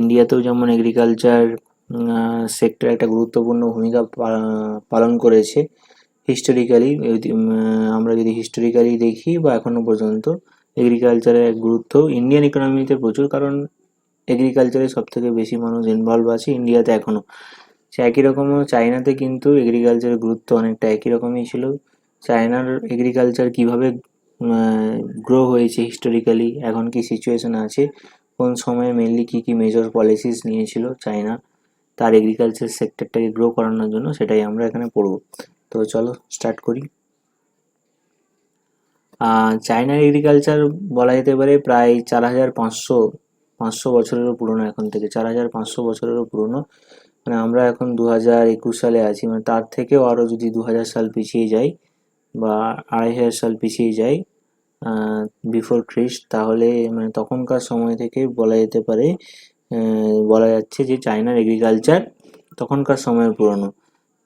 ইন্ডিয়াতেও যেমন agriculture sector একটা গুরুত্বপূর্ণ ভূমিকা পালন করেছে হিস্টোরিক্যালি। আমরা যদি হিস্টোরিক্যালি দেখি বা এখনো পর্যন্ত এগ্রিকালচারের গুরুত্ব ইন্ডিয়ান ইকোনমিতে প্রচুর, কারণ এগ্রিকালচারে সব থেকে বেশি মানুষ ইনভলভ আছে ইন্ডিয়াতে এখনো। সে একই রকম চায়নাতে কিন্তু এগ্রিকালচারের গুরুত্ব অনেকটা একই রকমই ছিল। চায়নার এগ্রিকালচার কিভাবে গ্রো হয়েছে হিস্টোরিক্যালি, এখন কি সিচুয়েশন আছে, কোন সময়ে মেনলি কি কি মেজর পলিসিস নিয়েছিল চায়না তার এগ্রিকালচার সেক্টরটাকে গ্রো করানোর জন্য, সেটাই আমরা এখানে পড়বো। তো চলো স্টার্ট করি। চায়নার এগ্রিকালচার বলা যেতে পারে প্রায় 4500 বছরেরও পুরনো, এখন থেকে 4500 বছরেরও পুরনো। মানে আমরা এখন 2021 সালে আছি, মানে তার থেকেও আরও যদি 2000 সাল পিছিয়ে যাই বা 2500 সাল পিছিয়ে যাই বিফোর খ্রিস্ট, তাহলে মানে তখনকার সময় থেকে বলা যেতে পারে, বলা যাচ্ছে যে চায়নার এগ্রিকালচার তখনকার সময়ের পুরনো।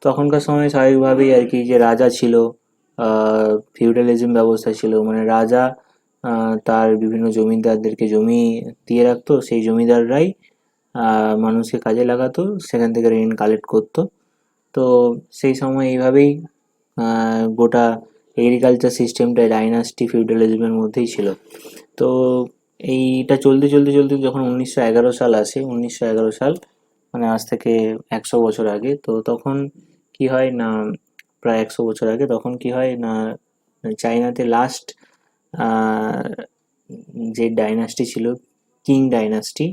তখনকার সময় স্বাভাবিকভাবেই আর কি, যে রাজা ছিল, ফিউডালিজম ব্যবস্থা ছিল, মানে রাজা তার বিভিন্ন জমিদারদেরকে জমি দিয়ে রাখতো, সেই জমিদাররাই মানুষকে কাজে লাগাতো, সেখান থেকে ঋণ কালেক্ট করতো। তো সেই সময় এইভাবেই গোটা এগ্রিকালচার সিস্টেমটা ডাইনাস্টি ফিউডালিজমের মধ্যেই ছিল। তো এইটা চলতে চলতে চলতে যখন 1911 সাল আসে, 1911 সাল মানে আজ থেকে 100 বছর আগে, তো তখন কি হয় না, প্রায় 100 বছর আগে, তখন কি হয় না, চাইনাতে লাস্ট যে ডাইনাস্টি ছিল, কিং ডাইনাস্টি,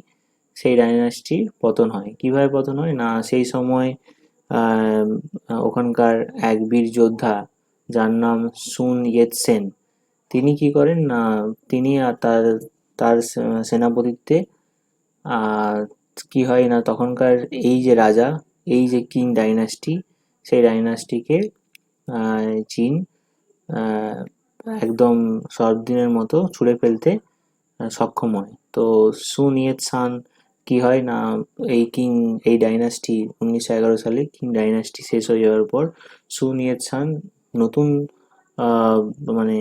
সেই ডাইনাস্টির পতন হয়। কিভাবে পতন হয় না, সেই সময় আহ, ওখানকার এক বীর যোদ্ধা যার নাম সুন ইয়েত সেন, তিনি কি করেন না, তিনি আর তার তার সেনাপতিত্বে আহ, কি হয় না, তখনকার এই যে রাজা, এই যে কিং ডাইনাস্টি, সেই ডাইনাস্টিকে চীন আহ, একদম সর্বদিনের মতো ছুঁড়ে ফেলতে সক্ষম হয়। তো সুন ইয়েত সান কি হয় না, এই ডাইনাস্টি 1911 সালে কিং ডাইনাস্টি শেষ হয়ে যাওয়ার পর সুন ইয়েত সান নতুন আহ, মানে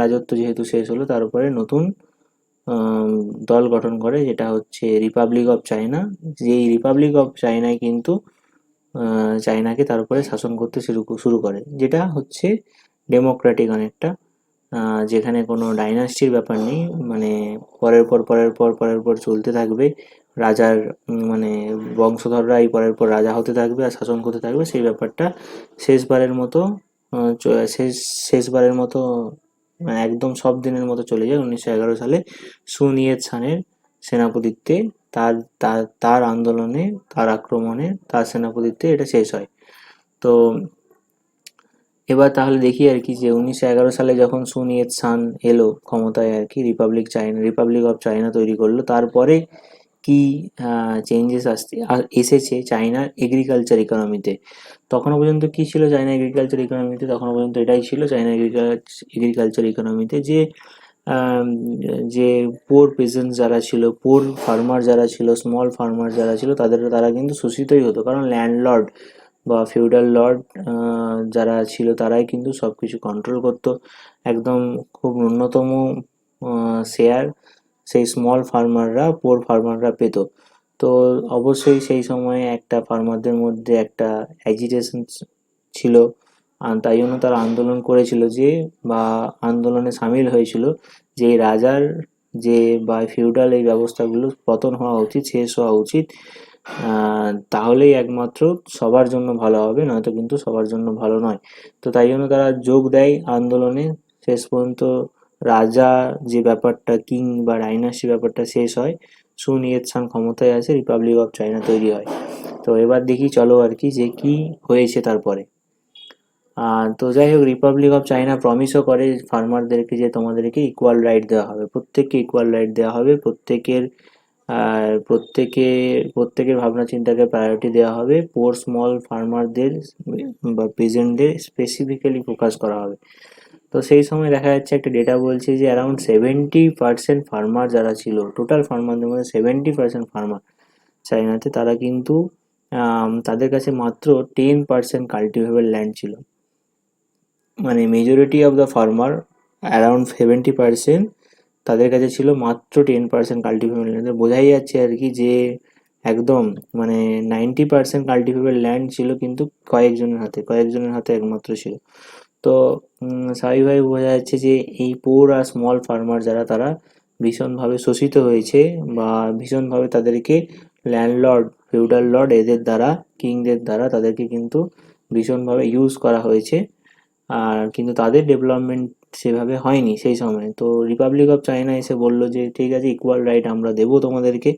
রাজত্ব যেহেতু শেষ হলো, তারপরে নতুন আম, দল গঠন করে, যেটা হচ্ছে রিপাবলিক অফ চায়না। যেই রিপাবলিক অফ চায়নায় কিন্তু চায়নাকে তারপরে শাসন করতে শুরু করে, যেটা হচ্ছে ডেমোক্রেটিক অনেকটা, যেখানে কোনো ডাইনাস্টির ব্যাপার নেই, মানে পরের পর চলতে থাকবে রাজার, মানে বংশধররাই পরের পর রাজা হতে থাকবে আর শাসন করতে থাকবে, সেই ব্যাপারটা শেষবারের মতো আহ, চ- শেষ শেষবারের মতো একদম সব দিনের মতো চলে যায় 1911 সালে সুন ইয়েত সানের সেনাপতিত্বে। তার তার তার আন্দোলনে, তার আক্রমণে, তার সেনাপতিত্বে এটা শেষ হয়। তো এবার তাহলে দেখি আর কি, যে 1911 সালে যখন সুন ইয়েত সান এলো ক্ষমতায় আর কি, রিপাবলিক অফ চায়না তৈরি করলো, তারপরে কি চেঞ্জেস এসেছে চায়নার এগ্রিকালচার ইকোনমিতে। তখনও পর্যন্ত কি ছিল চায়না এগ্রিকালচার ইকোনমিতে, তখনও পর্যন্ত এটাই ছিল চায়না এগ্রিকালচার ইকোনমিতে, যে আম, যে পোর পেজেন্ট যারা ছিল, পোর ফার্মার যারা ছিল, স্মল ফার্মার যারা ছিল, তারা কিন্তু শোষিতই হতো, কারণ ল্যান্ডলর্ড বা ফিউডাল লর্ড যারা ছিল তারাই কিন্তু সব কিছু কন্ট্রোল করতো। একদম খুব ন্যূনতম শেয়ার সেই স্মল ফার্মাররা, পোর ফার্মাররা পেত। তো অবশ্যই সেই সময়ে একটা ফার্মারদের মধ্যে একটা অ্যাজিটেশন ছিল, আর তাই জন্য তারা আন্দোলন করেছিল, যে বা আন্দোলনে সামিল হয়েছিল, যে এই রাজার যে বা ফিউডাল এই ব্যবস্থাগুলো পতন হওয়া উচিত, শেষ হওয়া উচিত, তাহলেই একমাত্র সবার জন্য ভালো হবে, নয়তো কিন্তু সবার জন্য ভালো নয়। তো তাই জন্য তারা যোগ দেয় আন্দোলনে। শেষ পর্যন্ত রাজা যে ব্যাপারটা, কিং বা ডাইনাস্টি ব্যাপারটা শেষ হয়, সুন ইয়েত সাং ক্ষমতায় আসে, রিপাবলিক অফ চায়না তৈরি হয়। তো এবার দেখি চলো আর কি, যে কি হয়েছে তারপরে। তো যাই হোক, রিপাবলিক অফ চায়না প্রমিসও করে ফার্মারদেরকে, যে তোমাদেরকে ইকুয়াল রাইট দেওয়া হবে, প্রত্যেককে ইকুয়াল রাইট দেওয়া হবে, প্রত্যেকের ভাবনা চিন্তাকে প্রায়োরিটি দেওয়া হবে, পোর স্মল ফার্মারদের বা পেজেন্টদের স্পেসিফিক্যালি ফোকাস করা হবে। তো সেই সময় দেখা যাচ্ছে একটা ডেটা বলছে যে অ্যারাউন্ড 70% ফার্মার যারা ছিল, টোটাল ফার্মারদের মধ্যে 70% ফার্মার চায়নাতে, তারা কিন্তু তাদের কাছে মাত্র 10% কাল্টিভেবল ল্যান্ড ছিল। মানে majority of the farmer, around 70%, তাদের কাছে ছিল মাত্র 10% কাল্টিভেবল ল্যান্ড। বোঝাই যাচ্ছে আর কি যে একদম মানে 90% কাল্টিভেবল ল্যান্ড ছিল কিন্তু কয়েকজনের হাতে একমাত্র ছিল। তো স্বাভাবিকভাবে বোঝা যাচ্ছে যে এই পোর আর স্মল ফার্মার যারা, তারা ভীষণভাবে শোষিত হয়েছে, বা ভীষণভাবে তাদেরকে ল্যান্ডলর্ড, ফিউডাল লর্ড এদের দ্বারা, কিংদের দ্বারা তাদেরকে কিন্তু ভীষণভাবে ইউজ করা হয়েছে। আর কিন্তু তাদের ডেভেলপমেন্ট সেভাবে হয়নি সেই সময়। তো রিপাবলিক অফ চায়না এসে বলল যে ঠিক আছে, ইকুয়াল রাইট আমরা দেবো তোমাদেরকে,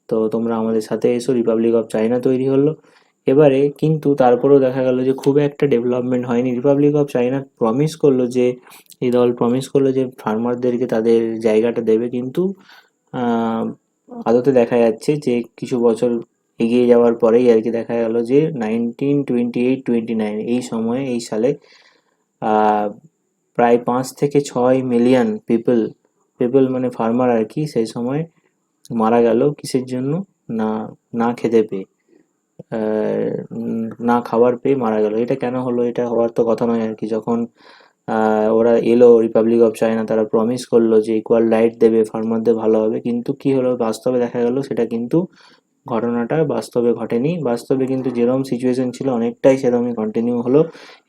তো তোমরা আমাদের সাথে এসো। রিপাবলিক অফ চায়না তৈরি হলো। এবারে কিন্তু তারপরেও দেখা গেল যে খুব একটা ডেভেলপমেন্ট হয়নি। রিপাবলিক অফ চায়না প্রমিস করলো যে, এই দল প্রমিস করলো যে ফার্মারদেরকে তাদের জায়গাটা দেবে, কিন্তু আহ, আদতে দেখা যাচ্ছে যে কিছু বছর এগিয়ে যাওয়ার পরেই আর কি দেখা গেল যে 1928-29 এই সময়ে, এই সালে আহ, প্রায় 5 থেকে 6 মিলিয়ন পিপল মানে ফার্মার আর কি, সেই সময় মারা গেল। কিসের জন্য? না, না খেতে পেয়ে, না খাবার পেয়ে মারা গেল। এটা কেন হলো? এটা হওয়ার তো কথা নয় আর কি। যখন ওরা এলো রিপাবলিক অফ চায়না, তারা প্রমিস করলো যে ইকুয়াল রাইট দেবে, ফার্মারদের ভালো হবে, কিন্তু কি হলো বাস্তবে দেখা গেল সেটা কিন্তু, ঘটনাটা বাস্তবে ঘটেনি। বাস্তবে কিন্তু যেরকম সিচুয়েশন ছিল অনেকটাই সেরকমই কন্টিনিউ হলো।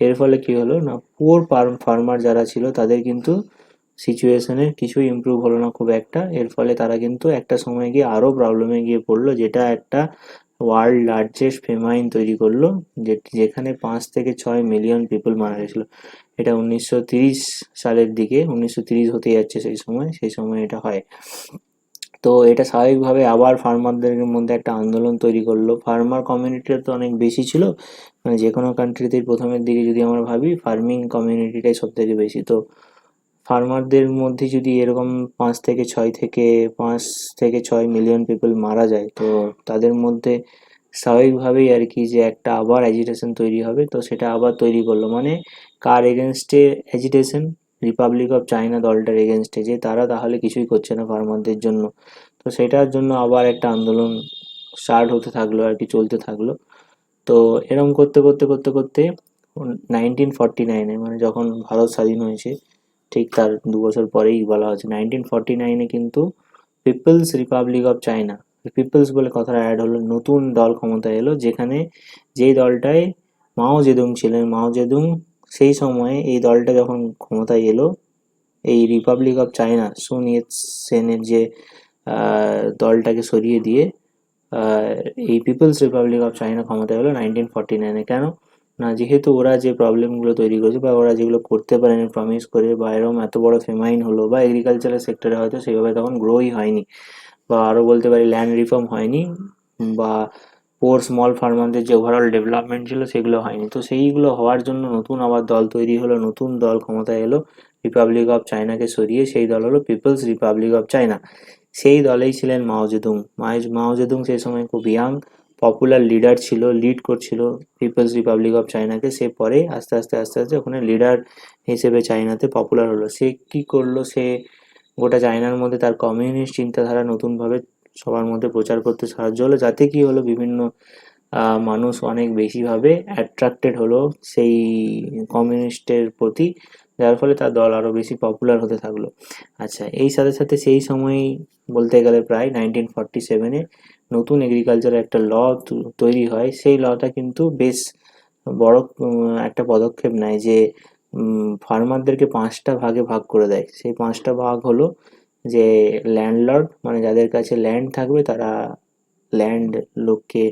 এর ফলে কি হলো না, পুয়ার ফার্মার যারা ছিল তাদের কিন্তু সিচুয়েশনের কিছুই ইমপ্রুভ হলো না খুব একটা। এর ফলে তারা কিন্তু একটা সময় গিয়ে আরো প্রবলেমে গিয়ে পড়লো, যেটা একটা ওয়ার্ল্ড লার্জেস্ট ফেমাইন তৈরি করলো, যেখানে 5 থেকে 6 মিলিয়ন পিপল মারা গেছিল। এটা 1930 সালের দিকে, 1930 হতে যাচ্ছে সেই সময় এটা হয়। তো এটা স্বাভাবিকভাবে আবার ফার্মারদের মধ্যে একটা আন্দোলন তৈরি করলো। ফার্মার কমিউনিটিটা তো অনেক বেশি ছিল, মানে যে কোনো কান্ট্রিতেই প্রথমের দিকে যদি আমরা ভাবি, ফার্মিং কমিউনিটিটাই সব থেকে বেশি। তো ফার্মারদের মধ্যে যদি এরকম 5 থেকে 6 মিলিয়ন পিপল মারা যায়, তো তাদের মধ্যে স্বাভাবিকভাবেই আর কি যে একটা আবার অ্যাজিটেশন তৈরি হবে। তো সেটা আবার তৈরি করলো, মানে কার এগেনস্টে অ্যাজিটেশন? রিপাবলিক অফ চায়না দলটার এগেনস্টে, যে তারা তাহলে কিছুই করছে না ফার্মারদের জন্য। তো সেটার জন্য আবার একটা আন্দোলন স্টার্ট হতে থাকলো আর কি, চলতে থাকলো। তো এরম করতে করতে করতে করতে 1949-এ, মানে যখন ভারত স্বাধীন হয়েছে, ঠিক তার 2 বছর পরেই বলা হচ্ছে 1949-এ কিন্তু people's republic of China, people's বলে কথাটা অ্যাড হলো, নতুন দল ক্ষমতায় এলো, যেখানে যেই দলটায় মাও জেদুং ছিলেন। মাও জেদুং সেই সময়ে, এই দলটা যখন ক্ষমতায় এলো, এই রিপাবলিক অফ চায়না সুন ইয়েত সেনের যে দলটাকে সরিয়ে দিয়ে আহ, এই পিপলস রিপাবলিক অফ চায়না ক্ষমতায় হলো 1949-এ। কেন না, যেহেতু ওরা যে প্রবলেমগুলো তৈরি করেছে, বা ওরা যেগুলো করতে পারেনি প্রমিস করে, বা এরকম এত বড় ফেমাইন হলো, বা এগ্রিকালচারাল সেক্টরে হয়তো সেভাবে তখন গ্রোই হয়নি, বা আরও বলতে পারি ল্যান্ড রিফর্ম হয়নি, বা পোর স্মল ফার্মারদের যে ওভারঅল ডেভেলপমেন্ট ছিল সেগুলো হয়নি। তো সেইগুলো হওয়ার জন্য নতুন আবার দল তৈরি হলো, নতুন দল ক্ষমতায় এলো রিপাবলিক অফ চায়নাকে সরিয়ে। সেই দল হলো পিপলস রিপাবলিক অফ চায়না। সেই দলেই ছিলেন মাও জেদুং। মাও জেদুং সেই সময় খুব ইয়াং পপুলার লিডার ছিল, লিড করছিল পিপলস রিপাবলিক অফ চায়নাকে। সে পরে আস্তে আস্তে আস্তে আস্তে ওখানে লিডার হিসেবে চায়নাতে পপুলার হলো। সে কি করলো, সে গোটা চায়নার মধ্যে তার কমিউনিস্ট চিন্তাধারা নতুনভাবে সবার মধ্যে প্রচার করতে সাহায্য হলো, যাতে কি হলো বিভিন্ন মানুষ অনেক বেশিভাবে অ্যাট্রাক্টেড হলো সেই কমিউনিস্টের প্রতি, যার ফলে তার দল আরও বেশি পপুলার হতে থাকলো। আচ্ছা, এই সাথে সাথে সেই সময়ই বলতে গেলে প্রায় 1947-এ নতুন এগ্রিকালচারের একটা ল তৈরি হয়। সেই লটা কিন্তু বেশ বড় একটা পদক্ষেপ নেয়, যে ফার্মারদেরকে 5টা ভাগে ভাগ করে দেয়। সেই 5টা ভাগ হলো যে ল্যান্ডলর্ড, মানে যাদের কাছে ল্যান্ড থাকবে তারা ল্যান্ড লোককে,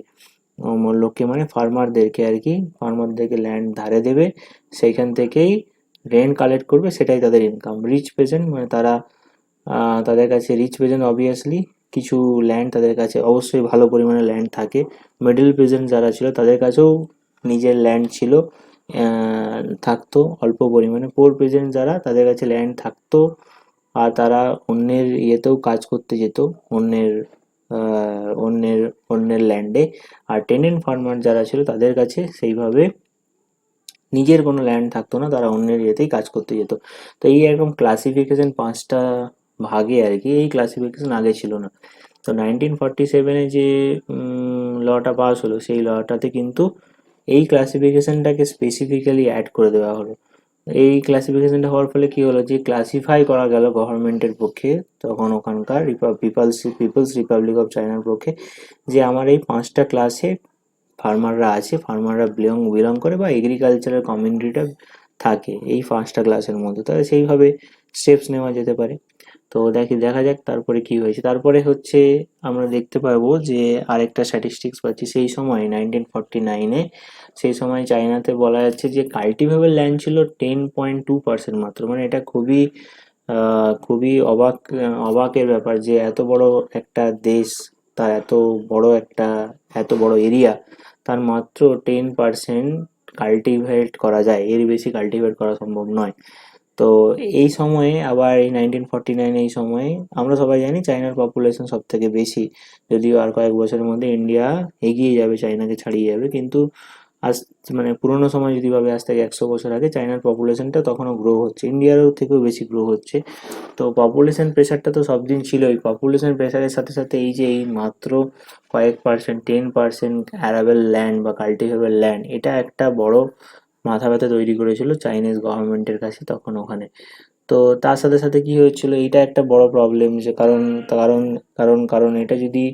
লোককে মানে ফার্মারদেরকে আর কি, ফার্মারদেরকে ল্যান্ড ধারে দেবে, সেইখান থেকেই রেন্ট কালেক্ট করবে, সেটাই তাদের ইনকাম। রিচ পেজেন্ট মানে তারা, তাদের কাছে রিচ পেজেন্ট অবভিয়াসলি কিছু ল্যান্ড তাদের কাছে অবশ্যই ভালো পরিমাণে ল্যান্ড থাকে। মিডল পেজেন্ট যারা ছিল তাদের কাছেও নিজের ল্যান্ড ছিল, থাকতো অল্প পরিমাণে। পোর পেজেন্ট যারা, তাদের কাছে ল্যান্ড থাকতো আর তারা অন্যের ইয়েতেও কাজ করতে যেত, অন্যের অন্যের ল্যান্ডে। আর টেনেন্ট ফার্মার যারা ছিল তাদের কাছে সেইভাবে নিজের কোনো ল্যান্ড থাকতো না, তারা অন্যের ইয়েতেই কাজ করতে যেত। তো এই এরকম ক্লাসিফিকেশন 5টা ভাগে আর কি, এই ক্লাসিফিকেশন আগে ছিল না। তো 1947-এ যে লটা পাস হলো, সেই লটাতে কিন্তু এই ক্লাসিফিকেশনটাকে স্পেসিফিক্যালি অ্যাড করে দেওয়া হলো। এই ক্লাসিফিকেশনটা হওয়ার ফলে কি হলো, যে ক্লাসিফাই করা গেল গভর্নমেন্টের পক্ষে তখন ওখানকার পিপলস রিপাবলিক অফ চায়নার পক্ষে, যে আমার এই 5টা ক্লাসে ফার্মাররা আছে, ফার্মাররা বিলং করে বা এগ্রিকালচারাল কমিউনিটিটা থাকে এই 5টা ক্লাসের মধ্যে, তাহলে সেইভাবে স্টেপস নেওয়া যেতে পারে। তো দেখা যাক তারপরে কি হয়েছে। তারপরে হচ্ছে আমরা দেখতে পারবো যে আরেকটা স্ট্যাটিস্টিক্স পাচ্ছি, সেই সময় 1949-এ, সেই সময় চায়নাতে বলা যাচ্ছে যে কাল্টিভেবল ল্যান্ড ছিল 10.2% মাত্র। মানে এটা খুবই খুবই অবাকের ব্যাপার যে এত বড় একটা দেশ, তার এত বড় এরিয়া, তার মাত্র 10% কাল্টিভেট করা যায়, এর বেশি কাল্টিভেট করা সম্ভব নয়। তো এই সময়ে আবার এই 1949 এই সময়ে আমরা সবাই জানি চায়নার পপুলেশন সব থেকে বেশি, যদিও আর কয়েক বছরের মধ্যে ইন্ডিয়া এগিয়ে যাবে, চায়নাকে ছাড়িয়ে যাবে, কিন্তু আজ মানে পুরোনো সময় যদি ভাবে আজ থেকে 100 বছর আগে চায়নার পপুলেশনটা তখনও গ্রো হচ্ছে, ইন্ডিয়ারও থেকেও বেশি গ্রো হচ্ছে। তো পপুলেশন প্রেশারটা তো সব দিন ছিলই, পপুলেশন প্রেশারের সাথে সাথে এই যে এই মাত্র কয়েক পার্সেন্ট 10% অ্যারাবেল ল্যান্ড বা কাল্টিভেবল ল্যান্ড, এটা একটা বড় মাথা ব্যথা তৈরি করেছিল চাইনিজ গভর্নমেন্টের কাছে তখন ওখানে। তো তার সাথে সাথে কি হয়েছিল, এইটা একটা বড় প্রবলেম, যে কারণ কারণ কারণ কারণ এটা যদি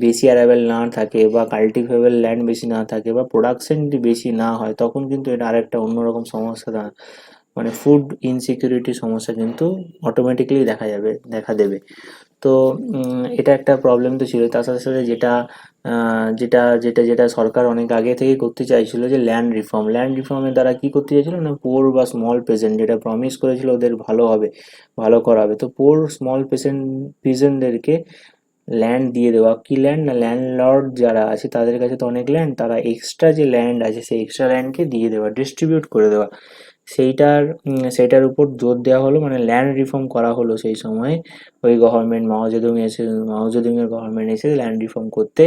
বেশি অ্যারাইভেল না থাকে বা কাল্টিভেবল ল্যান্ড বেশি না থাকে বা প্রোডাকশন যদি বেশি না হয়, তখন কিন্তু এটা আরেকটা অন্যরকম সমস্যা মানে ফুড ইনসিকিউরিটির সমস্যা কিন্তু অটোমেটিক্যালি দেখা দেবে। তো এটা একটা প্রবলেম তো ছিল। তার সাথে সাথে যেটা সরকার অনেক আগে থেকেই করতে চাইছিল, যে ল্যান্ড রিফর্মের দ্বারা কি করতে চাইছিল না, পুয়ার বা স্মল পেজেন্ট যেটা প্রমিস করেছিল ওদের ভালো হবে, ভালো করা হবে, তো পুয়ার স্মল পেজেন্টদেরকে ল্যান্ড দিয়ে দেওয়া। কি ল্যান্ড না, ল্যান্ডলর্ড যারা আছে তাদের কাছে তো অনেক ল্যান্ড, তারা এক্সট্রা যে ল্যান্ড আছে সেই এক্সট্রা ল্যান্ডকে দিয়ে দেওয়া, ডিস্ট্রিবিউট করে দেওয়া। সেইটার উপর জোর দেওয়া হলো, মানে ল্যান্ড রিফর্ম করা হলো সেই সময়। ওই গভর্নমেন্ট মাওজেদুংয়ের গভর্নমেন্ট এসে ল্যান্ড রিফর্ম করতে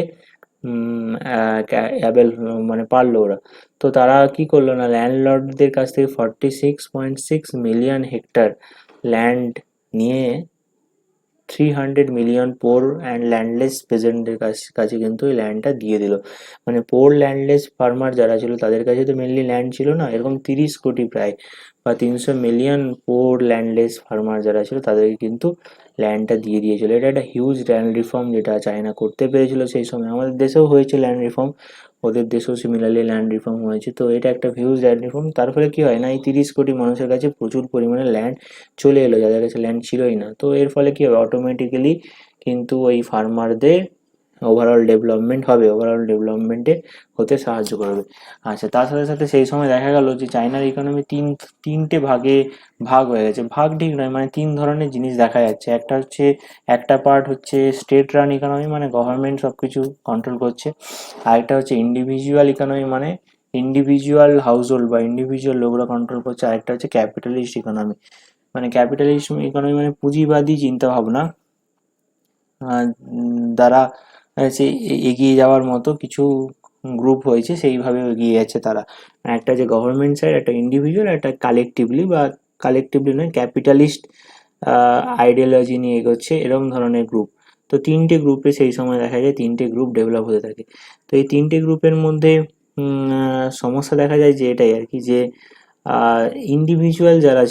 অ্যাবেল মানে পারলো ওরা। তো তারা কি করলো না, ল্যান্ডলর্ডদের কাছ থেকে 46.6 মিলিয়ন হেক্টর ল্যান্ড নিয়ে 300 মিলিয়ন পোর অ্যান্ড ল্যান্ডলেস পেজেন্টদের কাছে কিন্তু এই ল্যান্ডটা দিয়ে দিল। মানে পোর ল্যান্ডলেস ফার্মার যারা ছিল তাদের কাছে তো মেনলি ল্যান্ড ছিল না, এরকম 30 কোটি প্রায় বা 300 মিলিয়ন পোর ল্যান্ডলেস ফার্মার যারা ছিল তাদেরকে কিন্তু ল্যান্ডটা দিয়ে দিয়েছিল। এটা একটা হিউজ ল্যান্ড রিফর্ম যেটা চায়না করতে পেরেছিল সেই সময়। আমাদের দেশেও হয়েছে ল্যান্ড রিফর্ম, ওদের দেশেও সিমিলারলি ল্যান্ড রিফর্ম হয়েছে। তো এটা একটা হিউজ ল্যান্ড রিফর্ম। তার ফলে কি হয় না, এই 30 কোটি মানুষের কাছে প্রচুর পরিমাণে ল্যান্ড চলে এলো যাদের কাছে ল্যান্ড ছিলই না। তো এর ফলে কি হবে, অটোমেটিক্যালি কিন্তু ওই ফার্মারদের ওভারঅল ডেভেলপমেন্টে হতে সাহায্য করবে। আচ্ছা, তার সাথে সাথে সেই সময় দেখা গেল যে চায়নার ইকোনমি তিনটে ভাগে ভাগ হয়ে গেছে। ভাগ ঠিক নয়, মানে তিন ধরনের জিনিস দেখা যাচ্ছে। একটা পার্ট হচ্ছে স্টেট রান ইকোনমি, মানে গভর্নমেন্ট সব কিছু কন্ট্রোল করছে। আরেকটা হচ্ছে ইন্ডিভিজুয়াল ইকোনমি, মানে ইন্ডিভিজুয়াল হাউসহোল্ড বা ইন্ডিভিজুয়াল লোকরা কন্ট্রোল করছে। আরেকটা হচ্ছে ক্যাপিটালিস্ট ইকোনমি, মানে ক্যাপিটালিস্ট ইকোনমি মানে পুঁজিবাদী চিন্তা ভাবনা দ্বারা সে এগিয়ে যাওয়ার মতো কিছু গ্রুপ হয়েছে, সেইভাবে এগিয়ে যাচ্ছে তারা। একটা যে গভর্নমেন্ট সাইড, একটা ইন্ডিভিজুয়াল, একটা কালেকটিভলি নয়, ক্যাপিটালিস্ট আইডিওলজি নিয়ে এগোচ্ছে, এরকম ধরনের গ্রুপ। তো তিনটে গ্রুপে সেই সময় দেখা যায়, তিনটে গ্রুপ ডেভেলপ হতে থাকে। তো এই তিনটে গ্রুপের মধ্যে সমস্যা দেখা যায় যে এটাই আর কি, যে ইন্ডিভিজুয়াল যারা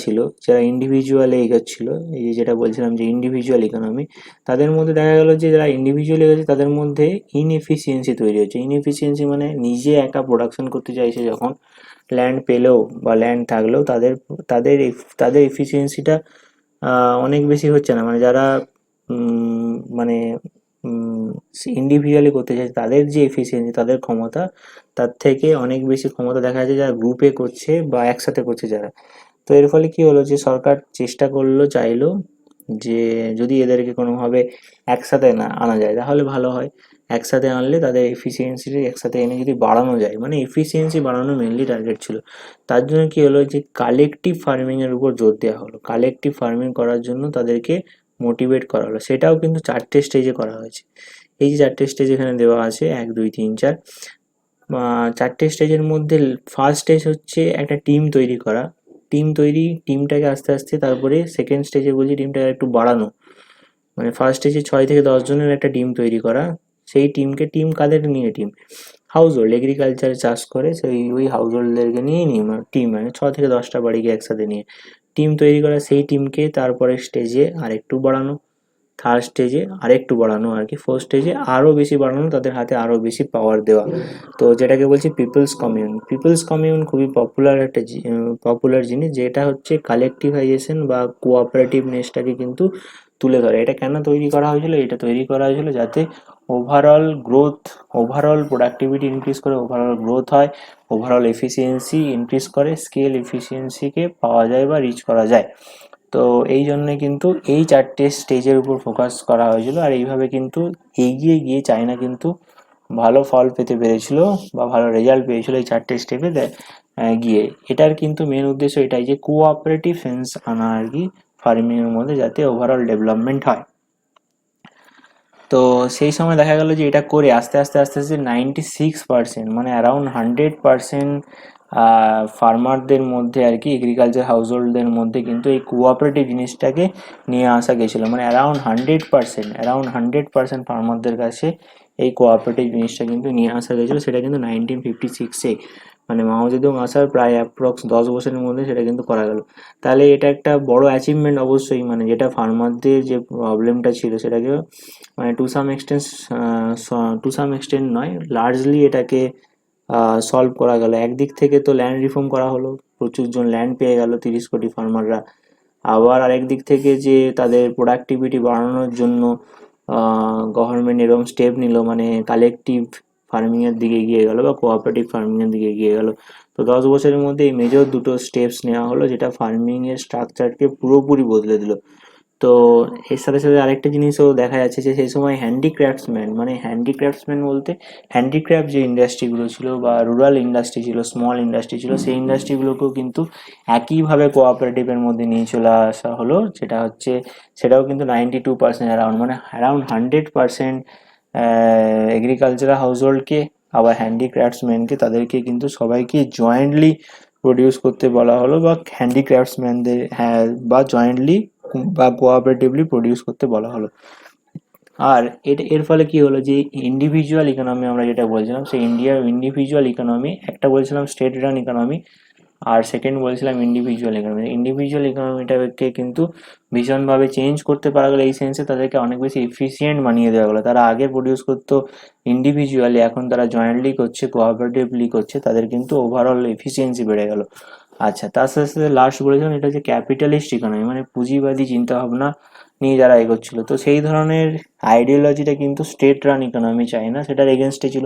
ইন্ডিভিজুয়ালে এগোচ্ছিল, এই যে যেটা বলছিলাম যে ইন্ডিভিজুয়াল ইকোনমি, তাদের মধ্যে দেখা গেল যে যারা ইন্ডিভিজুয়ালি এগোচ্ছে তাদের মধ্যে ইনএফিসিয়েন্সি তৈরি হচ্ছে। ইনএফিসিয়েন্সি মানে নিজে একা প্রোডাকশন করতে চাইছে যখন, ল্যান্ড পেলেও বা ল্যান্ড থাকলেও তাদের এফিসিয়েন্সিটা অনেক বেশি হচ্ছে না। মানে যারা মানে ইন্ডিভিজুয়ালি করতে চাইছে তাদের যে এফিসিয়েন্সি, তাদের ক্ষমতা, তার থেকে অনেক বেশি ক্ষমতা দেখা যাচ্ছে যারা গ্রুপে করছে বা একসাথে করছে যারা। তো এর ফলে কি হলো, যে সরকার চেষ্টা চাইলো যে যদি এদেরকে কোনোভাবে একসাথে না আনা যায় তাহলে ভালো হয়। একসাথে আনলে তাদের এফিসিয়েন্সি একসাথে এনে যদি বাড়ানো যায়, মানে এফিসিয়েন্সি বাড়ানো মেনলি টার্গেট ছিল। তার জন্য কি হলো, যে কালেকটিভ ফার্মিং এর উপর জোর দেওয়া হলো। কালেকটিভ ফার্মিং করার জন্য তাদেরকে মোটিভেট করা হলো। সেটাও কিন্তু 4টে স্টেজে করা হয়েছে। এই যে 4টে স্টেজ এখানে দেওয়া আছে, 1 2 3 4, 4টে স্টেজের মধ্যে ফার্স্ট স্টেজ হচ্ছে একটা টিম তৈরি করা। টিমটাকে আস্তে আস্তে, তারপরে সেকেন্ড স্টেজে বলছি টিমটাকে একটু বাড়ানো। মানে ফার্স্ট স্টেজে 6 থেকে 10 জনের একটা টিম তৈরি করা। সেই টিম কাদের নিয়ে হাউস হোল্ড এগ্রিকালচার চাষ করে সেই ওই হাউস হোল্ডদেরকে নিয়ে নিয়ে টিম মানে 6 থেকে 10টা বাড়িকে একসাথে নিয়ে টিম তৈরি করা, সেই টিমকে তারপরে স্টেজে আরেকটু বাড়ানো, থার্ড স্টেজে আরেকটু বাড়ানো আর কি, ফোর্থ স্টেজে আরও বেশি বাড়ানো, তাদের হাতে আরও বেশি পাওয়ার দেওয়া। তো যেটাকে বলছি পিপলস কমিউন। পিপলস কমিউন খুবই পপুলার একটা পপুলার জিনিস, যেটা হচ্ছে কালেকটিভাইজেশন বা কোঅপারেটিভনেসটাকে কিন্তু তুলে ধরে। এটা কেন তৈরি করা হয়েছিল? এটা তৈরি করা হয়েছিল যাতে overall growth, overall productivity increase করে, ওভারঅল গ্রোথ হয়, ওভারঅল এফিসিয়েন্সি ইনক্রিজ করে, স্কেল এফিসিয়েন্সিকে পাওয়া যায় বা রিচ করা যায়। তো এই জন্যে কিন্তু এই 4টে স্টেজের উপর ফোকাস করা হয়েছিল, আর এইভাবে কিন্তু এগিয়ে গিয়ে চায়না কিন্তু ভালো ফল পেতে পেরেছিল বা ভালো রেজাল্ট পেয়েছিল এই 4টে স্টেপে গিয়ে। এটার কিন্তু মেন উদ্দেশ্য এটাই যে কোঅপারেটিভ সেন্স আনা আর কি ফার্মিংয়ের মধ্যে, যাতে ওভারঅল ডেভেলপমেন্ট হয়। তো সেই সময় দেখা গেল যে এটা করে আস্তে আস্তে আস্তে আস্তে 96% মানে অ্যারাউন্ড 100% ফার্মারদের মধ্যে আর কি, এগ্রিকালচার হাউস হোল্ডদের মধ্যে কিন্তু এই কোঅপারেটিভ জিনিসটাকে নিয়ে আসা গেছিলো। মানে অ্যারাউন্ড 100% ফার্মারদের কাছে এই কোঅপারেটিভ জিনিসটা কিন্তু নিয়ে আসা গেছিলো। সেটা কিন্তু 1956-এ, মানে মাও জেদুং আসার প্রায় অ্যাপ্রক্স 10 বছরের মধ্যে সেটা কিন্তু করা গেল। তাহলে এটা একটা বড় অ্যাচিভমেন্ট অবশ্যই, মানে যেটা ফার্মারদের যে প্রবলেমটা ছিল সেটাকে মানে টু সাম এক্সটেন্ট নয়, লার্জলি এটাকে সলভ করা গেল। একদিক থেকে তো ল্যান্ড রিফর্ম করা হলো, প্রচুর জন ল্যান্ড পেয়ে গেল 30 কোটি ফার্মাররা। আবার আরেক দিক থেকে যে তাদের প্রোডাক্টিভিটি বাড়ানোর জন্য গভর্নমেন্ট এরকম স্টেপ নিল, মানে কালেকটিভ ফার্মিংয়ের দিকে এগিয়ে গেল বা কোঅপারেটিভ ফার্মিংয়ের দিকে এগিয়ে গেল। তো 10 বছরের মধ্যে এই মেজর দুটো স্টেপস নেওয়া হলো, যেটা ফার্মিংয়ের স্ট্রাকচারকে পুরোপুরি বদলে দিল। তো এর সাথে সাথে আরেকটা জিনিসও দেখা যাচ্ছে যে সেই সময় হ্যান্ডিক্রাফটসম্যান, মানে হ্যান্ডিক্রাফটসম্যান বলতে হ্যান্ডিক্রাফট যে ইন্ডাস্ট্রিগুলো ছিল বা রুরাল ইন্ডাস্ট্রি ছিল, স্মল ইন্ডাস্ট্রি ছিল, সেই ইন্ডাস্ট্রিগুলোকেও কিন্তু একইভাবে কোঅপারেটিভের মধ্যে নিয়ে চলে আসা হলো। যেটা হচ্ছে, সেটাও কিন্তু 92% অ্যারাউন্ড, মানে অ্যারাউন্ড 100% এগ্রিকালচারাল হাউস হোল্ডকে, আবার হ্যান্ডিক্রাফটসম্যানকে, তাদেরকে কিন্তু সবাইকে জয়েন্টলি প্রডিউস করতে বলা হলো, বা হ্যান্ডিক্রাফটসম্যানদের হ্যাঁ বা জয়েন্টলি বা কোঅপারেটিভলি প্রডিউস করতে বলা হলো। আর এর ফলে কি হলো যে ইন্ডিভিজুয়াল ইকোনমি আমরা যেটা বলছিলাম, সেই ইন্ডিভিজুয়াল ইকোনমি, একটা বলছিলাম স্টেট রান ইকোনমি, আর সেকেন্ড বলছিলাম ইন্ডিভিজুয়াল ইকোনমি। ইন্ডিভিজুয়াল ইকোনমিটাকে কিন্তু ভীষণভাবে চেঞ্জ করতে পারা গেলো, এই সেন্সে তাদেরকে অনেক বেশি এফিসিয়েন্ট বানিয়ে দেওয়া গেলো। তারা আগে প্রডিউস করতো ইন্ডিভিজুয়ালি, এখন তারা জয়েন্টলি করছে, কোঅপারেটিভলি করছে, তাদের কিন্তু ওভারঅল এফিসিয়েন্সি বেড়ে গেল। আচ্ছা, তার সাথে সাথে লাস্ট বলেছিলাম এটা হচ্ছে ক্যাপিটালিস্ট ইকোনমি, মানে পুঁজিবাদী চিন্তাভাবনা নিয়ে যারা এগোচ্ছিল। তো সেই ধরনের আইডিওলজিটা কিন্তু স্টেট রান ইকোনমি চায় না, সেটার এগেনস্টে ছিল।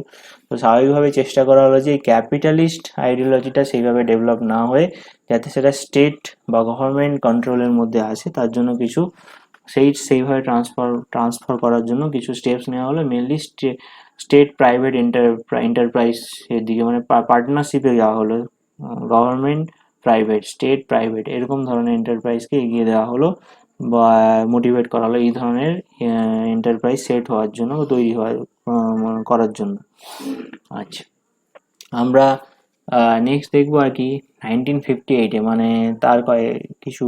তো স্বাভাবিকভাবে চেষ্টা করা হলো যে এই ক্যাপিটালিস্ট আইডিওলজিটা সেইভাবে ডেভেলপ না হয়ে যাতে সেটা স্টেট বা গভর্নমেন্ট কন্ট্রোলের মধ্যে আসে, তার জন্য কিছু সেইভাবে ট্রান্সফার করার জন্য কিছু স্টেপস নেওয়া হলো। মেনলি স্টেট প্রাইভেট এন্টারপ্রাইজ এর দিকে, মানে পার্টনারশিপে যাওয়া হলো। গভর্নমেন্ট প্রাইভেট, স্টেট প্রাইভেট, এরকম ধরনের এন্টারপ্রাইজকে এগিয়ে দেওয়া হলো বা মোটিভেট করা হলো এই ধরনের এন্টারপ্রাইজ সেট হওয়ার জন্য, তৈরি হওয়ার করার জন্য। আচ্ছা, আমরা নেক্সট দেখবো আর কি 1958-এ, মানে তার কিছু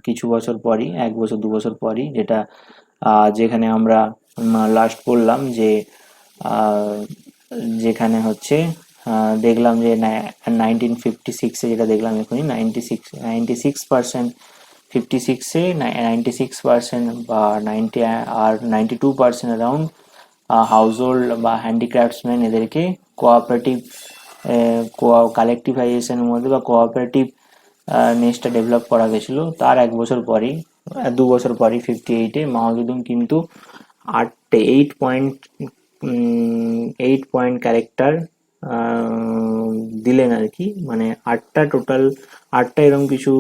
কিছু বছর পরই, 1 বছর 2 বছর পরই, যেটা যেখানে আমরা লাস্ট পড়লাম যে আহ, যেখানে হচ্ছে দেখলাম যে 1956-এ, যেটা দেখলাম এখনই, 96% 56-এ 96% বা 92% অ্যারাউন্ড হাউস হোল্ড বা হ্যান্ডিক্রাফটসম্যান, এদেরকে কোঅপারেটিভ কালেকটিভাইজেশনের মধ্যে বা কোঅপারেটিভ নেসটা ডেভেলপ করা গেছিলো। তার 1 বছর পরই 58-এ মাওজেদুং কিন্তু 8 পয়েন্ট ক্যারেক্টার দিলেন আর কি, মানে আটটা এরকম কিছু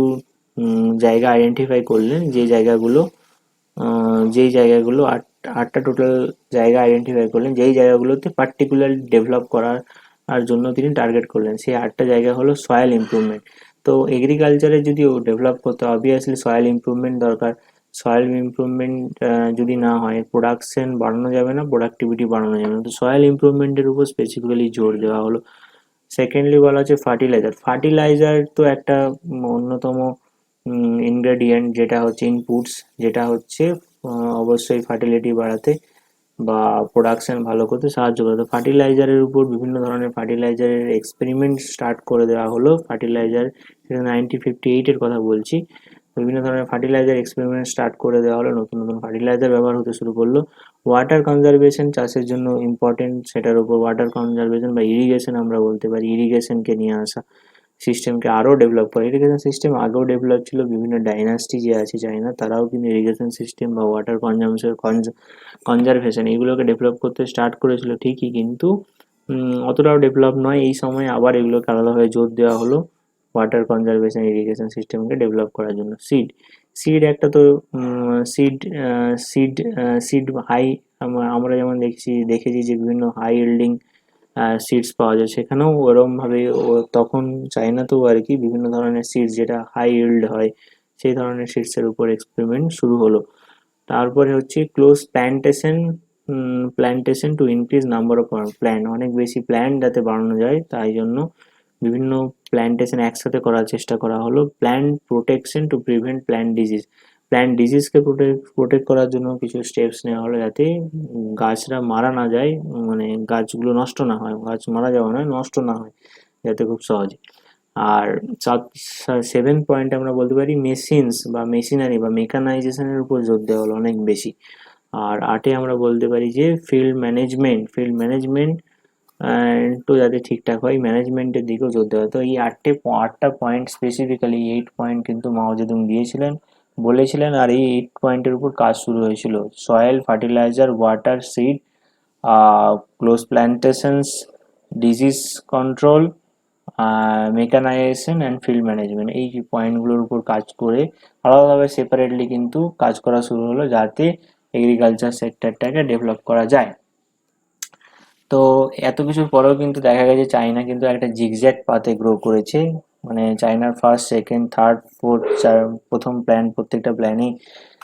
জায়গা আইডেন্টিফাই করলেন, যেই জায়গাগুলো আটটা টোটাল জায়গা আইডেন্টিফাই করলেন, যেই জায়গাগুলোতে পার্টিকুলার ডেভেলপ করার জন্য তিনি টার্গেট করলেন। সেই 8টা জায়গা হলো সয়েল ইমপ্রুভমেন্ট। তো এগ্রিকালচারে যদি ডেভেলপ করতে অবভিয়াসলি সয়েল ইমপ্রুভমেন্ট দরকার। সয়েল ইমপ্রুভমেন্ট যদি না হয় প্রোডাকশন বাড়ানো যাবে না, প্রোডাক্টিভিটি বাড়ানো যাবে না। তো সয়েল ইমপ্রুভমেন্টের উপর স্পেসিফিক্যালি জোর দেওয়া হলো। সেকেন্ডলি বলা হচ্ছে ফার্টিলাইজার। ফার্টিলাইজার তো একটা অন্যতম ইনগ্রেডিয়েন্ট, যেটা হচ্ছে ইনপুটস, যেটা হচ্ছে অবশ্যই ফার্টিলিটি বাড়াতে বা প্রোডাকশন ভালো করতে সাহায্য করে। তো ফার্টিলাইজারের উপর বিভিন্ন ধরনের ফার্টিলাইজারের এক্সপেরিমেন্ট স্টার্ট করে দেওয়া হলো। ফার্টিলাইজার 1958-এর কথা বলছি। বিভিন্ন ধরনের ফার্টিলাইজার এক্সপেরিমেন্ট স্টার্ট করে দেওয়া হলো, নতুন নতুন ফার্টিলাইজার ব্যবহার হতে শুরু করলো। ওয়াটার কনজারভেশন চাষের জন্য ইম্পর্টেন্ট, সেটার উপর ওয়াটার কনজারভেশন বা ইরিগেশন আমরা বলতে পারি, ইরিগেশনকে নিয়ে আসা, সিস্টেমকে আরও ডেভেলপ করে। ইরিগেশন সিস্টেম আগেও ডেভেলপ ছিল, বিভিন্ন ডাইনাস্টি যে আছে চাইনা তারাও কিন্তু ইরিগেশন সিস্টেম বা ওয়াটার কনজারভেশন এইগুলোকে ডেভেলপ করতে স্টার্ট করেছিল ঠিকই, কিন্তু অতটাও ডেভেলপ নয়। এই সময় আবার এগুলোকে আলাদাভাবে জোর দেওয়া হলো ওয়াটার কনজারভেশন ইরিগেশন সিস্টেমকে ডেভেলপ করার জন্য। সিড একটা তো সিড সিড সিড হাই, আমরা যেমন দেখেছি যে বিভিন্ন হাই ইল্ডিং সিডস পাওয়া যায়, সেখানেও ওরমভাবে তখন চায়নাতেও আর কি বিভিন্ন ধরনের সিডস যেটা হাই ইল্ড হয় সেই ধরনের সিডসের উপর এক্সপেরিমেন্ট শুরু হলো। তারপরে হচ্ছে close plantation to increase number of plant, অনেক বেশি প্ল্যান্ট যাতে বাড়ানো যায় তাই জন্য বিভিন্ন প্ল্যান্টেশন একসাথে করার চেষ্টা করা হলো। Plant protection to prevent plant ডিজিজকে প্রোটেক্ট করার জন্য কিছু স্টেপস নেওয়া হলো, যাতে গাছরা মারা না যায়, মানে গাছগুলো নষ্ট না হয়, গাছ মারা যাওয়া নয়, নষ্ট না হয় যাতে খুব সহজে। আর সেভেন্থ পয়েন্ট আমরা বলতে পারি মেশিনস বা মেশিনারি বা মেকানাইজেশনের উপর জোর দেওয়া হলো অনেক বেশি। আর আটে আমরা বলতে পারি যে ফিল্ড ম্যানেজমেন্ট তো যাতে ঠিকঠাক হয়, ম্যানেজমেন্টের দিকেও জোর দেওয়া হয়। তো এই আটটা পয়েন্ট স্পেসিফিক্যালি 8 পয়েন্ট কিন্তু মাও জেদুং দিয়েছিলেন, বলেছিলেন, আর এই 8 পয়েন্টের উপর কাজ শুরু হয়েছিল। Soil, fertiliser, water, seed, close plantations, disease control, mechanisation and field management, এই যে পয়েন্টগুলোর উপর কাজ করে আলাদাভাবে সেপারেটলি কিন্তু কাজ করা শুরু হলো, যাতে এগ্রিকালচার সেক্টরটাকে ডেভেলপ করা যায়। তো এত কিছুর পরেও কিন্তু দেখা গেছে চায়না কিন্তু একটা জিগজ্যাগ পাথে গ্রো করেছে। মানে চায়নার ফার্স্ট, সেকেন্ড, থার্ড, ফোর্থ, প্রথম প্ল্যান, প্রত্যেকটা প্ল্যানেই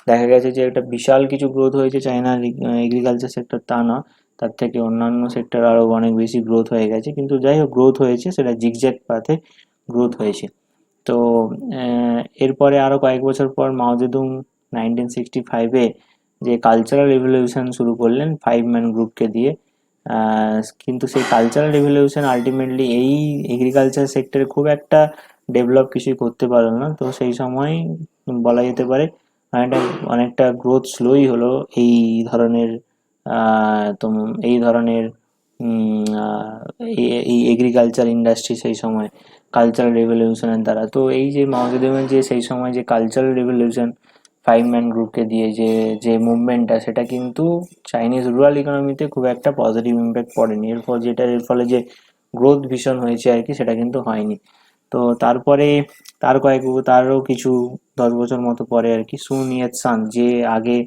দেখা গেছে যে একটা বিশাল কিছু গ্রোথ হয়েছে চায়নার এগ্রিকালচার সেক্টর, তা না, তার থেকে অন্যান্য সেক্টর আরও অনেক বেশি গ্রোথ হয়ে গেছে, কিন্তু যাই হোক গ্রোথ হয়েছে সেটা জিগজ্যাগ পাথে গ্রোথ হয়েছে। তো এরপরে আরও কয়েক বছর পর মাও জেদুং 1965-এ যে কালচারাল রিভলিউশন শুরু করলেন 5 ম্যান গ্রুপকে দিয়ে। কিন্তু সেই কালচারাল রিভলিউশন আলটিমেটলি এই এগ্রিকালচার সেক্টরে খুব একটা ডেভেলপ কিছুই করতে পারলো না। তো সেই সময় বলা যেতে পারে অনেকটা অনেকটা গ্রোথ স্লোই হলো এই ধরনের তো এই ধরনের এই এগ্রিকালচার ইন্ডাস্ট্রি সেই সময় কালচারাল রেভলিউশনের দ্বারা। তো এই যে মাও জেদুংয়ের যে সেই সময় যে কালচারাল রেভলিউশন 5 ম্যান গ্রুপকে দিয়ে যে যে মুভমেন্টটা, সেটা কিন্তু চাইনিজ রুরাল ইকোনমিতে খুব একটা পজিটিভ ইম্প্যাক্ট পড়েনি। এর ফলে যে গ্রোথ ভীষণ হয়েছে আর কি, সেটা কিন্তু হয়নি। তো তারপরে তারও কিছু 10 বছর মতো পরে আর কি সুন ইয়েত সান, যে আগে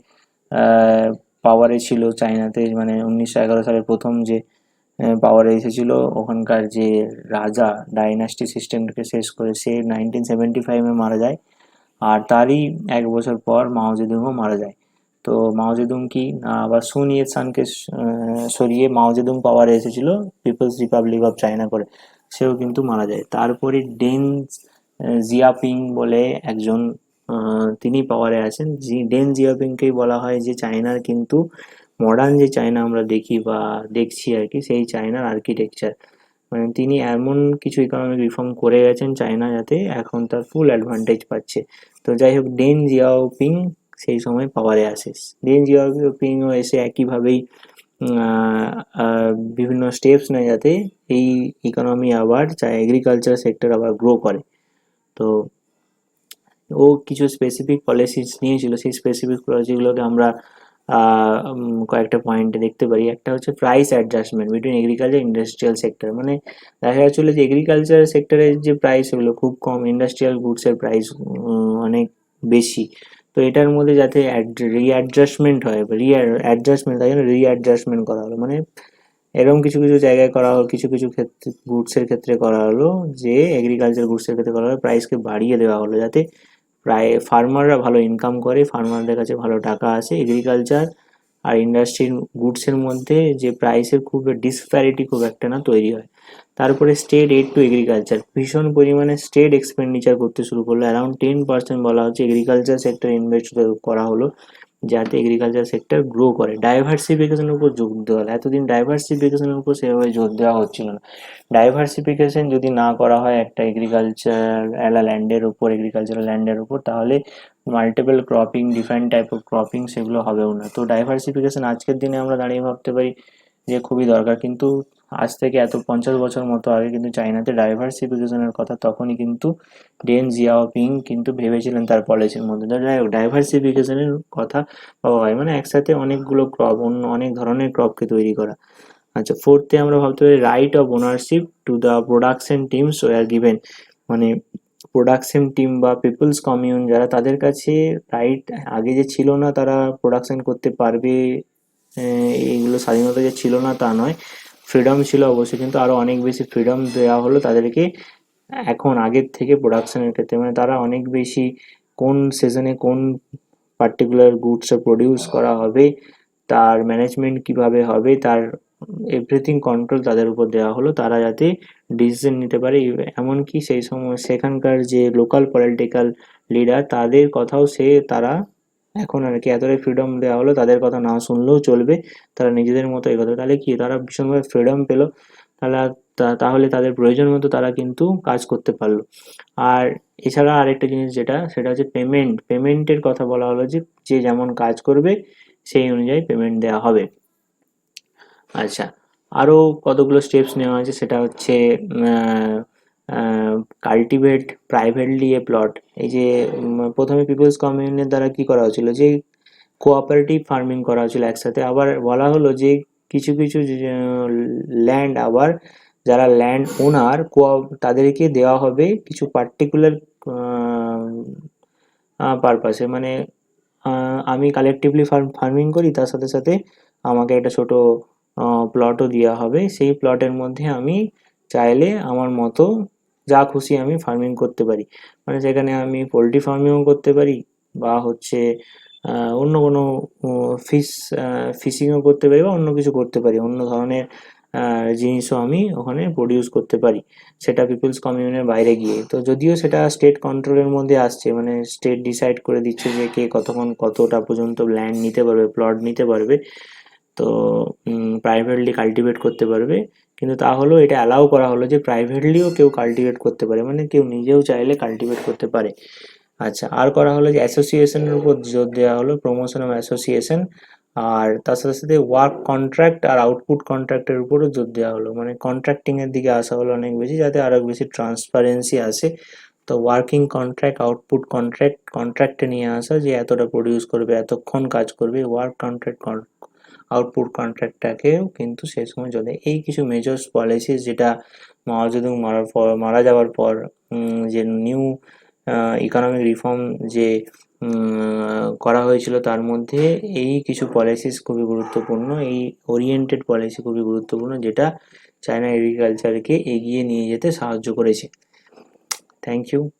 পাওয়ারে ছিল চায়নাতে, মানে 1911 সালের প্রথম যে পাওয়ারে এসেছিল, ওখানকার যে রাজা ডাইনাস্টি সিস্টেমটাকে শেষ করে সে 1975-এ মারা যায়। আর তারই 1 বছর পর মাও জেদুংও মারা যায়। তো মাও জেদুং কি আবার সুন ইয়েত সানকে সরিয়ে মাও জেদুং পাওয়ারে এসেছিল পিপলস রিপাবলিক অফ চায়না করে, সেও কিন্তু মারা যায়। তারপরে ডেন জিয়াপিং বলে একজন তিনি পাওয়ারে আছেন। ডেন জিয়াপিংকেই বলা হয় যে চায়নার কিন্তু মডার্ন যে চায়না আমরা দেখি বা দেখছি আর কি, সেই চায়নার আর্কিটেকচার, মানে তিনি এমন কিছু ইকোনমিক রিফর্ম করে গেছেন চায়না, যাতে এখন তার ফুল অ্যাডভান্টেজ পাচ্ছে। তো যাই হোক, ডেন জিয়াওপিং সেই সময় পাওয়ারে আসে। ডেন জিয়াওপিংও এসে একইভাবেই বিভিন্ন স্টেপস নেয় যাতে এই ইকোনমি আবার এগ্রিকালচার সেক্টর আবার গ্রো করে। তো ও কিছু স্পেসিফিক পলিসিস নিয়েছিল, সেই স্পেসিফিক পলিসিগুলোকে আমরা কয়েকটা পয়েন্টে দেখতে পারি। একটা হচ্ছে price adjustment between agriculture industrial sector, মানে দেখা যাচ্ছিলো যে এগ্রিকালচার সেক্টরের যে প্রাইস হলো খুব কম, ইন্ডাস্ট্রিয়াল গুডসের প্রাইস অনেক বেশি। তো এটার মধ্যে যাতে রিঅ্যাডজাস্টমেন্ট হয় বা অ্যাডজাস্টমেন্ট, তাই জন্য রিঅ্যাডজাস্টমেন্ট করা হলো, মানে এরকম কিছু কিছু জায়গায় করা হলো, কিছু কিছু ক্ষেত্রে গুডসের ক্ষেত্রে করা হলো, যে এগ্রিকালচার গুডসের ক্ষেত্রে করা হলো প্রাইসকে বাড়িয়ে দেওয়া হলো, যাতে প্রায় ফার্মাররা ভালো ইনকাম করে, ফার্মারদের কাছে ভালো টাকা আসে, এগ্রিকালচার আর ইন্ডাস্ট্রির গুডসের মধ্যে যে প্রাইসের খুব ডিসপ্যারিটি খুব একটা না তৈরি হয়। তারপরে স্টেট এইড টু এগ্রিকালচার, ভীষণ পরিমাণে স্টেট এক্সপেন্ডিচার করতে শুরু করলো, অ্যারাউন্ড 10% বলা হচ্ছে এগ্রিকালচার সেক্টরে ইনভেস্ট করা হলো। যাতে এগ্রিকালচার সেক্টর গ্রো করে। ডাইভার্সিফিকেশনের উপর জোর দেওয়া হলো। এতদিন ডাইভার্সিফিকেশনের উপর সেভাবে জোর দেওয়া হচ্ছিল না। ডাইভার্সিফিকেশন যদি না করা হয় একটা এগ্রিকালচারাল ল্যান্ডের উপর, তাহলে multiple cropping, different type of cropping সেগুলো হবেও না। তো ডাইভার্সিফিকেশন আজকের দিনে আমরা দাঁড়িয়ে ভাবতে পারি যে খুবই দরকার, কিন্তু আজ থেকে এত 50 বছর মতো আগে কিন্তু চাইনাতে ডাইভার্সিফিকেশনের কথা তখনই কিন্তু ডেন জিয়াওপিং কিন্তু ভেবেছিলেন তার পলিসির মধ্যে। তো যাই হোক, ডাইভার্সিফিকেশনের কথা ভাবা হয় মানে একসাথে অনেকগুলো ক্রপ, অন্য অনেক ধরনের ক্রপকে তৈরি করা। আচ্ছা, ফোর্থে আমরা ভাবতে পারি right of ownership to the production teams were given. মানে প্রোডাকশন টিম বা পিপলস কমিউন যারা, তাদের কাছে রাইট আগে যে ছিল না তারা প্রোডাকশন করতে পারবে, এইগুলো স্বাধীনতা যে ছিল না তা নয়, ফ্রিডম ছিল অবশ্যই, কিন্তু আরও অনেক বেশি ফ্রিডম দেওয়া হলো তাদেরকে এখন আগের থেকে প্রোডাকশনের ক্ষেত্রে। মানে তারা অনেক বেশি কোন সিজনে কোন পার্টিকুলার গুডস প্রডিউস করা হবে, তার ম্যানেজমেন্ট কিভাবে হবে, তার এভরিথিং কন্ট্রোল তাদের উপর দেওয়া হলো, তারা যাতে ডিসিশন নিতে পারে। এমনকি সেই সময় সেখানকার যে লোকাল পলিটিক্যাল লিডার, তাদের কথাও তারা এখন আর কি এতটাই ফ্রিডম দেওয়া হলো, তাদের কথা না শুনলেও চলবে, তারা নিজেদের মতো এগোতে। তাহলে কি তারা ভীষণভাবে ফ্রিডম পেলো, তাহলে তাহলে তাদের প্রয়োজন মতো তারা কিন্তু কাজ করতে পারলো। আর এছাড়া আরেকটা জিনিস যেটা, সেটা হচ্ছে পেমেন্টের কথা বলা হলো, যে যে যেমন কাজ করবে সেই অনুযায়ী পেমেন্ট দেওয়া হবে। আচ্ছা, আরও কতগুলো স্টেপস নেওয়া হয়েছে, সেটা হচ্ছে কাল্টিভেট প্রাইভেটলি এ প্লট। এই যে প্রথমে পিপলস কমিউনের দ্বারা কি করা হয়েছিল, যে কোঅপারেটিভ ফার্মিং করা হয়েছিল একসাথে। আবার বলা হলো যে কিছু কিছু ল্যান্ড আবার যারা ল্যান্ড ওনার তাদেরকে দেওয়া হবে কিছু পার্টিকুলার পারপাসে। মানে আমি কালেকটিভলি ফার্মিং করি, তার সাথে সাথে আমাকে একটা ছোট প্লটও দেওয়া হবে। সেই প্লটের মধ্যে আমি চাইলে আমার মতো যা খুশি আমি ফার্মিং করতে পারি। মানে সেখানে আমি পোলট্রি ফার্মিংও করতে পারি, বা হচ্ছে অন্য কোনো ফিশিংও করতে পারি, বা অন্য কিছু করতে পারি, অন্য ধরনের জিনিসও আমি ওখানে প্রডিউস করতে পারি, সেটা পিপলস কমিউনের বাইরে গিয়ে। তো যদিও সেটা স্টেট কন্ট্রোলের মধ্যে আসছে, মানে স্টেট ডিসাইড করে দিচ্ছে যে কে কতক্ষণ কতটা পর্যন্ত ল্যান্ড নিতে পারবে, প্লট নিতে পারবে, তো প্রাইভেটলি কাল্টিভেট করতে পারবে। কিন্তু তাহলেও এটা অ্যালাউ করা হলো যে প্রাইভেটলিও কেউ কাল্টিভেট করতে পারে, মানে কেউ নিজেও চাইলে কাল্টিভেট করতে পারে। আচ্ছা, আর করা হলো যে অ্যাসোসিয়েশনের উপর জোর দেওয়া হলো, প্রমোশন অফ অ্যাসোসিয়েশন। আর তার সাথে সাথে ওয়ার্ক কন্ট্রাক্ট আর আউটপুট কন্ট্রাক্টের উপরও জোর দেওয়া হলো, মানে কন্ট্রাক্টিং এর দিকে আসা হলো অনেক বেশি, যাতে আরো বেশি ট্রান্সপারেন্সি আসে। তো ওয়ার্কিং কন্ট্রাক্ট, আউটপুট কন্ট্রাক্টে নিয়ে আসা, যে এতটা প্রডিউস করবে, এতক্ষণ কাজ করবে, ওয়ার্ক কন্ট্রাক্ট, আউটপুট কন্ট্রাক্টটাকেও কিন্তু সেই সময় চলে। এই কিছু মেজর্স পলিসিস যেটা মাও জেদুং মারা যাওয়ার পর যে নিউ ইকোনমিক রিফর্ম যে করা হয়েছিল, তার মধ্যে এই কিছু পলিসিস খুবই গুরুত্বপূর্ণ, এই ওরিয়েন্টেড পলিসি খুবই গুরুত্বপূর্ণ, যেটা চায়না এগ্রিকালচারকে এগিয়ে নিয়ে যেতে সাহায্য করেছে। Thank you.